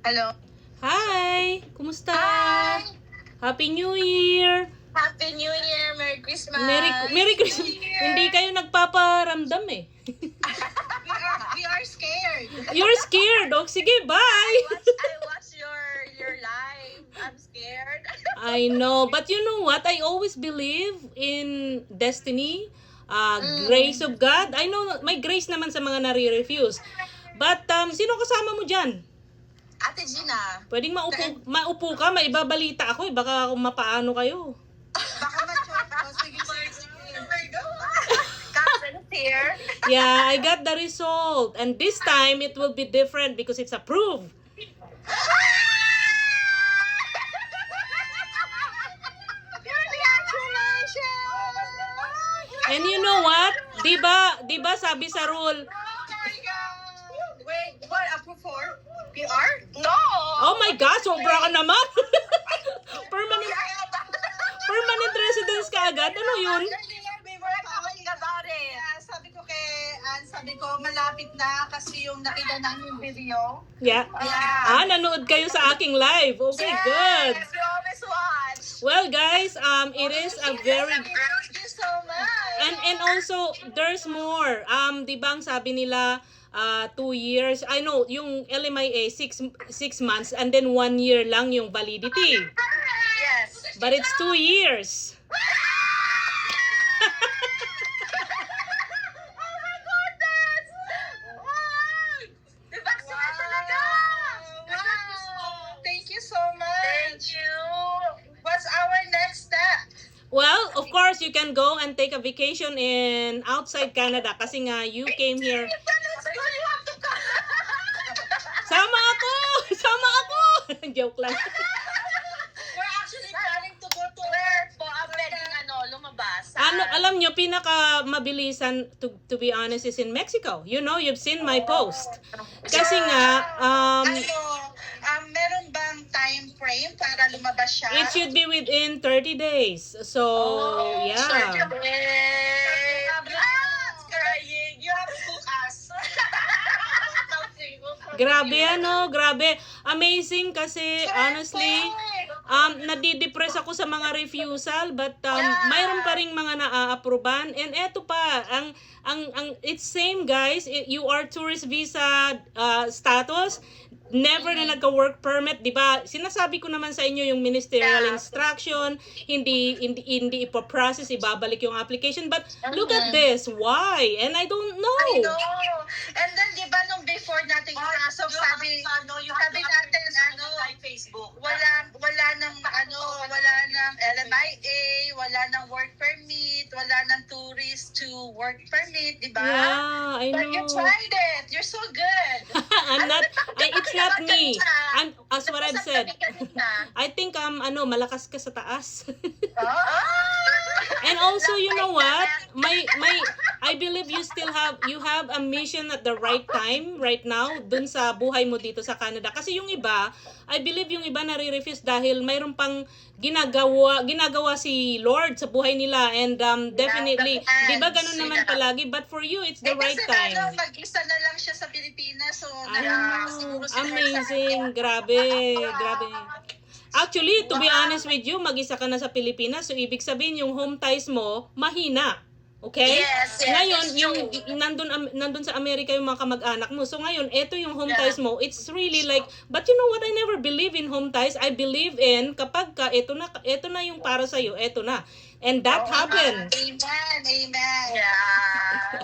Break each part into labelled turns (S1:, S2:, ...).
S1: Hello.
S2: Hi! Kumusta?
S1: Hi!
S2: Happy New Year!
S1: Happy New Year! Merry Christmas!
S2: Merry Christmas!
S1: New Year!
S2: Hindi kayo nagpaparamdam eh.
S1: we are scared.
S2: You're scared. O, sige, bye!
S1: I watch your live. I'm scared.
S2: I know. But you know what? I always believe in destiny, grace of God. I know may grace naman sa mga nare-refuse. But sino kasama mo dyan?
S1: Ate Gina.
S2: Pwedeng maupo ka, maibabalita ako eh. Baka kung mapaano kayo.
S1: Baka ma-choke ko. Sige, Cousin is here.
S2: Yeah, I got the result. And this time, it will be different because it's approved.
S1: Congratulations!
S2: And you know what? Diba sabi sa rule,
S1: Oh my God! Wait, what? Approve for? PR? No!
S2: oh my God, sobra ka naman. permanent residence ka agad? Ano yun?
S1: We were talking about it. Sabi ko kay Ann, sabi ko malapit na kasi yung nakita namin yung video.
S2: Yeah.
S1: Yeah.
S2: Nanood kayo sa aking live. Okay, good.
S1: Yes, we always watch.
S2: Well, guys, it is a very...
S1: Thank you so much.
S2: And also, there's more. Diba ang sabi nila, 2 years. I know, yung LMIA, 6 months, and then 1 year lang yung validity.
S1: Yes.
S2: But it's 2 years.
S1: Oh my goodness! Wow! Diba sila talaga? Wow! Thank you so much. Thank you. What's our next step?
S2: Well, of course, you can go and take a vacation in outside Canada kasi nga you came here.
S1: You have to come.
S2: Sama ako! Sama ako! Joke lang.
S1: We're actually planning to go to where po ang pwedeng lumabas.
S2: Alam nyo, pinaka mabilisan to be honest is in Mexico. You know, you've seen my post. Kasi nga,
S1: meron bang time frame para lumabas siya?
S2: it should be within 30 days. So, yeah.
S1: Crying. You have to cook us.
S2: Grabe grabe. Amazing kasi honestly, nadidepress ako sa mga refusal but mayroon pa ring mga naa-approvean and eto pa ang it's same guys, you are tourist visa status, never na nagka-work permit, 'di ba? Sinasabi ko naman sa inyo yung ministerial instruction, hindi ipo-process, ibabalik yung application but look at this, why? And I don't know.
S1: I know. And then, di ba, nung before natin ipasok, sabi natin, Facebook. Wala nang LMIA, wala nang work permit, wala nang tourist to work permit, di ba?
S2: Yeah, I
S1: But you
S2: know.
S1: tried it. You're so good.
S2: It's not me. As what I've said.
S1: Kanina.
S2: I think malakas ka sa taas.
S1: Oh!
S2: And also, you know what? I believe you have a mission at the right time right now dun sa buhay mo dito sa Canada. Kasi yung iba, I believe yung iba nare-refuse dahil mayroon pang ginagawa si Lord sa buhay nila and definitely, di ba ganun naman palagi? But for you, it's the right time.
S1: Kasi mag-isa na lang siya sa Pilipinas, so siguro sila
S2: Amazing. Grabe. Actually, to be honest with you, mag-isa ka na sa Pilipinas, so ibig sabihin yung home ties mo, mahina. Okay?
S1: Yes,
S2: Ngayon,
S1: that's
S2: yung
S1: true.
S2: nandun sa Amerika yung mga kamag-anak mo. So ngayon, eto yung home ties mo. It's really like, but you know what? I never believe in home ties. I believe in kapag ka eto na yung para sa iyo, eto na. And that happened.
S1: Amen. Yeah.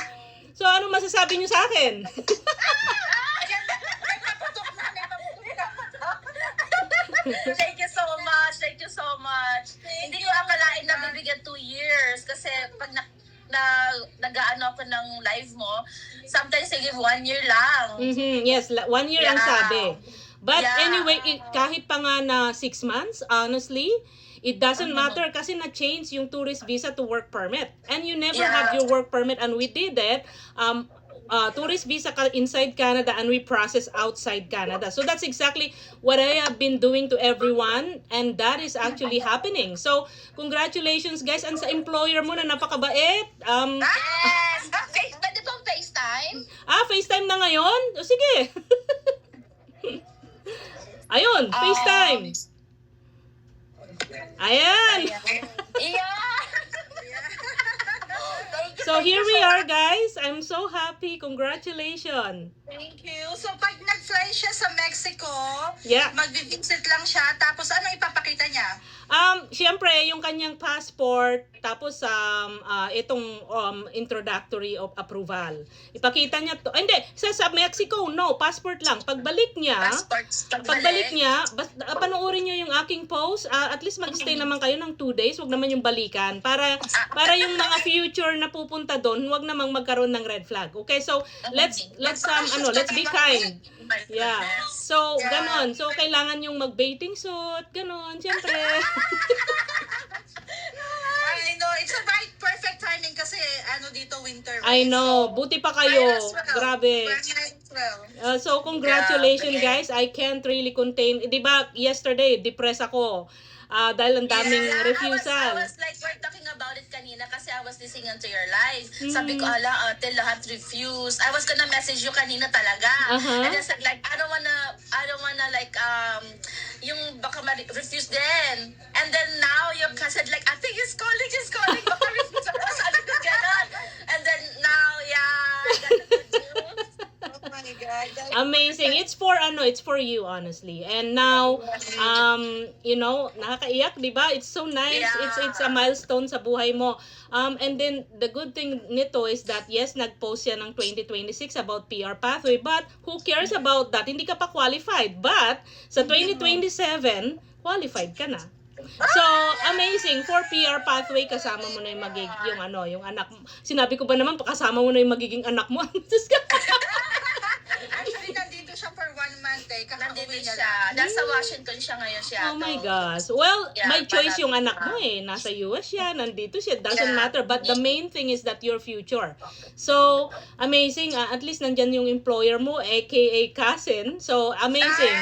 S2: So ano masasabi niyo sa akin?
S1: Thank you so much. Hindi ko akalain na bibigyan 2 years kasi pag nag-aano ako ng live mo, sometimes they give 1 year lang.
S2: Yes, 1 year ang
S1: Yeah.
S2: sabi. But
S1: Yeah.
S2: anyway, kahit pa nga na 6 months, honestly, it doesn't matter kasi na-change yung tourist visa to work permit. And you never had your work permit and we did it. Tourist visa inside Canada and we process outside Canada. So that's exactly what I have been doing to everyone and that is actually happening. So congratulations guys and sa employer mo na napakabait.
S1: Yes! Pwede bang FaceTime?
S2: FaceTime na ngayon? O sige. Ayun, FaceTime. Ayan.
S1: Yeah.
S2: So here we are, guys. I'm so happy. Congratulations.
S3: Thank you. So, pag nag-fly siya sa Mexico,
S2: Yeah.
S3: magvi-visit lang siya, tapos ano ipapakita niya?
S2: Siyempre, yung kanyang passport, tapos itong introductory of approval. Ipakita niya to. Hindi, sa Mexico, no, passport lang. Pagbalik niya, panoorin niyo yung aking post. At least mag-stay naman kayo ng 2 days, wag naman yung balikan para yung mga future na pupunta doon, wag namang magkaroon ng red flag. Okay? So, let's be kind. Yeah. So, ganon. So, kailangan yung mag-bathing suit, ganon, siyempre.
S3: I know, it's a right, perfect timing kasi dito winter.
S2: I know. Buti pa kayo.
S3: Might as well.
S2: Grabe.
S3: Might as well.
S2: So, congratulations, guys. I can't really contain. Di ba, yesterday, depressed ako. Dahil ang daming refusal.
S1: I was like, we're talking about it kanina kasi I was listening to your live. Sabi ko, ate, lahat refuse. I was gonna message you kanina talaga. And I said like, I don't wanna like, yung baka ma-refuse din. And then now, yung said like, ate, he's calling, baka refuse ako. Sabi ko gano'n. And then now, yeah, I got the good news.
S3: Oh my God.
S2: Amazing. It's for you, honestly. And now, nakakaiyak, di ba? It's so nice.
S1: Yeah.
S2: It's a milestone sa buhay mo. And then, the good thing nito is that, yes, nag-post siya ng 2026 about PR pathway, but who cares about that? Hindi ka pa qualified. But, sa 2027, qualified ka na. So, amazing. For PR pathway, kasama mo na yung yung anak mo. Sinabi ko ba naman, kasama mo na yung magiging anak mo?
S3: Actually, nandito siya for 1 month eh.
S1: Nandito
S3: Kakauwi niya
S1: siya.
S3: lang.
S1: Nasa Washington siya ngayon siya.
S2: Oh my gosh. Well,
S1: Yeah,
S2: may choice yung
S1: parang-
S2: anak mo eh. Nasa US siya, nandito siya. Doesn't matter. But the main thing is that your future. So, amazing. At least nandyan yung employer mo, aka cousin. So, amazing.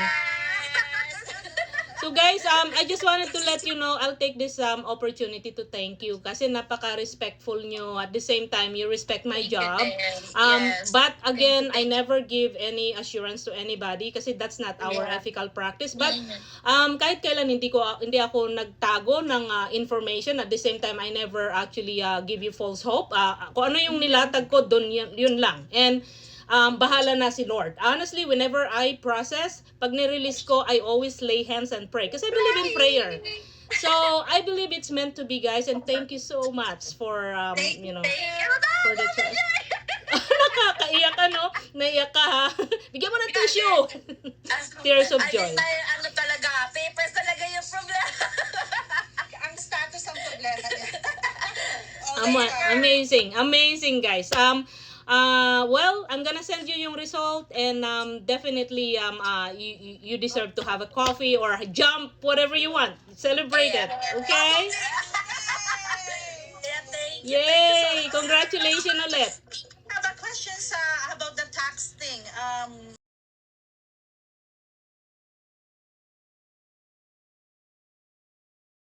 S2: So guys, I just wanted to let you know, I'll take this opportunity to thank you kasi napaka-respectful nyo. At the same time, you respect my job.
S1: Yes.
S2: But again, I never give any assurance to anybody kasi that's not our ethical practice. But kahit kailan hindi ako nagtago ng information. At the same time, I never actually give you false hope. Kung ano yung nilatag ko, yun lang. And bahala na si Lord. Honestly, whenever I process, pag nirelease ko, I always lay hands and pray. Kasi I believe in prayer. So, I believe it's meant to be, guys. And thank you so much for, for the trust. Nakakaiyak ka, no? Naiyak ka, ha? Bigyan mo ng tissue. Tears of joy.
S1: Ano talaga, papers talaga yung problema.
S3: Ang status ang problema niya.
S2: Amazing, guys. Well, I'm gonna send you yung result, and definitely you deserve to have a coffee or a jump, whatever you want. Celebrate it, okay?
S1: Yeah, thank you.
S2: Yay! Congratulations ulit.